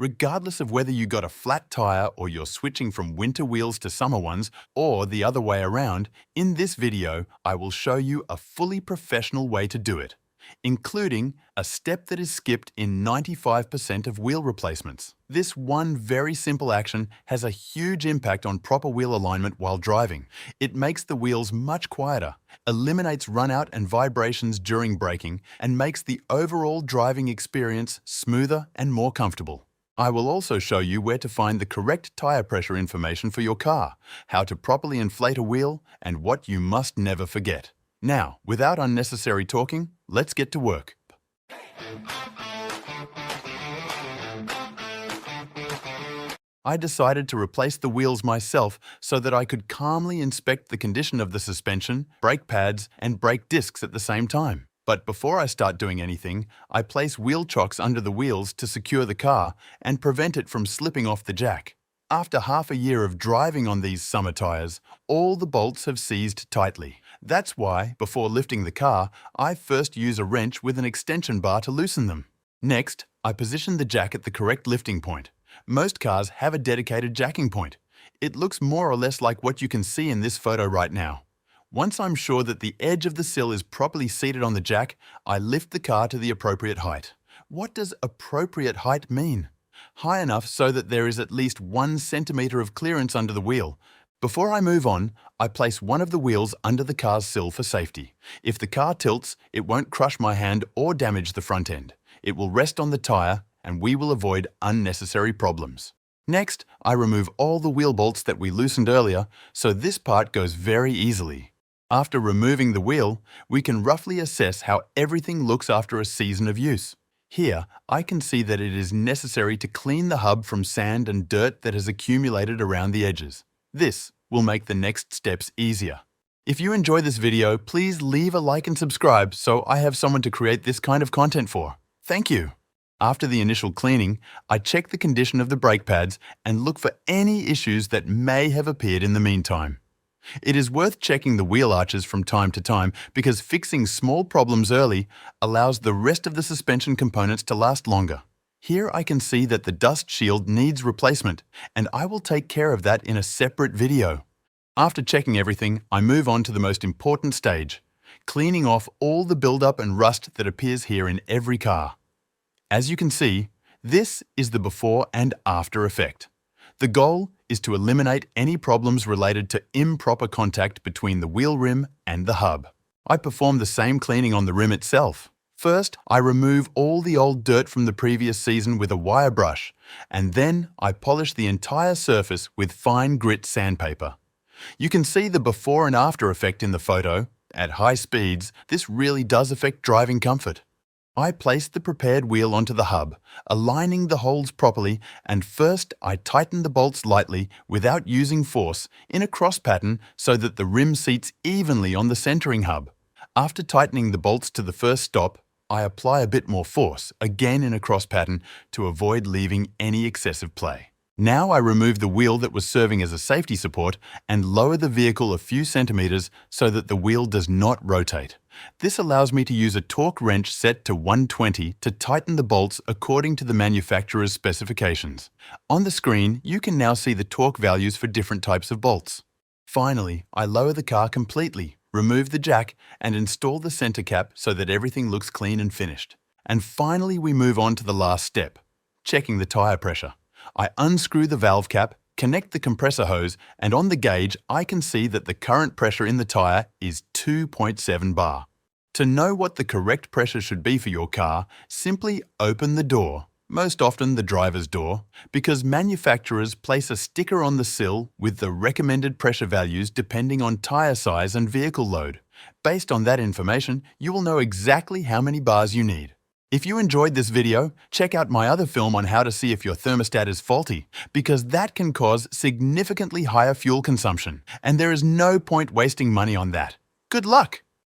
Regardless of whether you got a flat tire or you're switching from winter wheels to summer ones, or the other way around, in this video, I will show you a fully professional way to do it, including a step that is skipped in 95% of wheel replacements. This one very simple action has a huge impact on proper wheel alignment while driving. It makes the wheels much quieter, eliminates runout and vibrations during braking, and makes the overall driving experience smoother and more comfortable. I will also show you where to find the correct tire pressure information for your car, how to properly inflate a wheel, and what you must never forget. Now, without unnecessary talking, let's get to work. I decided to replace the wheels myself so that I could calmly inspect the condition of the suspension, brake pads, and brake discs at the same time. But before I start doing anything, I place wheel chocks under the wheels to secure the car and prevent it from slipping off the jack. After half a year of driving on these summer tires, all the bolts have seized tightly. That's why, before lifting the car, I first use a wrench with an extension bar to loosen them. Next, I position the jack at the correct lifting point. Most cars have a dedicated jacking point. It looks more or less like what you can see in this photo right now. Once I'm sure that the edge of the sill is properly seated on the jack, I lift the car to the appropriate height. What does appropriate height mean? High enough so that there is at least 1 centimeter of clearance under the wheel. Before I move on, I place one of the wheels under the car's sill for safety. If the car tilts, it won't crush my hand or damage the front end. It will rest on the tire and we will avoid unnecessary problems. Next, I remove all the wheel bolts that we loosened earlier, so this part goes very easily. After removing the wheel, we can roughly assess how everything looks after a season of use. Here, I can see that it is necessary to clean the hub from sand and dirt that has accumulated around the edges. This will make the next steps easier. If you enjoy this video, please leave a like and subscribe so I have someone to create this kind of content for. Thank you. After the initial cleaning, I check the condition of the brake pads and look for any issues that may have appeared in the meantime. It is worth checking the wheel arches from time to time because fixing small problems early allows the rest of the suspension components to last longer. Here I can see that the dust shield needs replacement, and I will take care of that in a separate video. After checking everything, I move on to the most important stage, cleaning off all the buildup and rust that appears here in every car. As you can see, this is the before and after effect. The goal is to eliminate any problems related to improper contact between the wheel rim and the hub. I perform the same cleaning on the rim itself. First, I remove all the old dirt from the previous season with a wire brush, and then I polish the entire surface with fine grit sandpaper. You can see the before and after effect in the photo. At high speeds, this really does affect driving comfort. I place the prepared wheel onto the hub, aligning the holes properly, and first I tighten the bolts lightly without using force in a cross pattern so that the rim seats evenly on the centering hub. After tightening the bolts to the first stop, I apply a bit more force, again in a cross pattern, to avoid leaving any excessive play. Now I remove the wheel that was serving as a safety support and lower the vehicle a few centimeters so that the wheel does not rotate. This allows me to use a torque wrench set to 120 to tighten the bolts according to the manufacturer's specifications. On the screen, you can now see the torque values for different types of bolts. Finally, I lower the car completely, remove the jack, and install the center cap so that everything looks clean and finished. And finally, we move on to the last step, checking the tire pressure. I unscrew the valve cap, connect the compressor hose, and on the gauge, I can see that the current pressure in the tire is 2.7 bar. To know what the correct pressure should be for your car, simply open the door, most often the driver's door, because manufacturers place a sticker on the sill with the recommended pressure values depending on tire size and vehicle load. Based on that information, you will know exactly how many bars you need. If you enjoyed this video, check out my other film on how to see if your thermostat is faulty, because that can cause significantly higher fuel consumption, and there is no point wasting money on that. Good luck!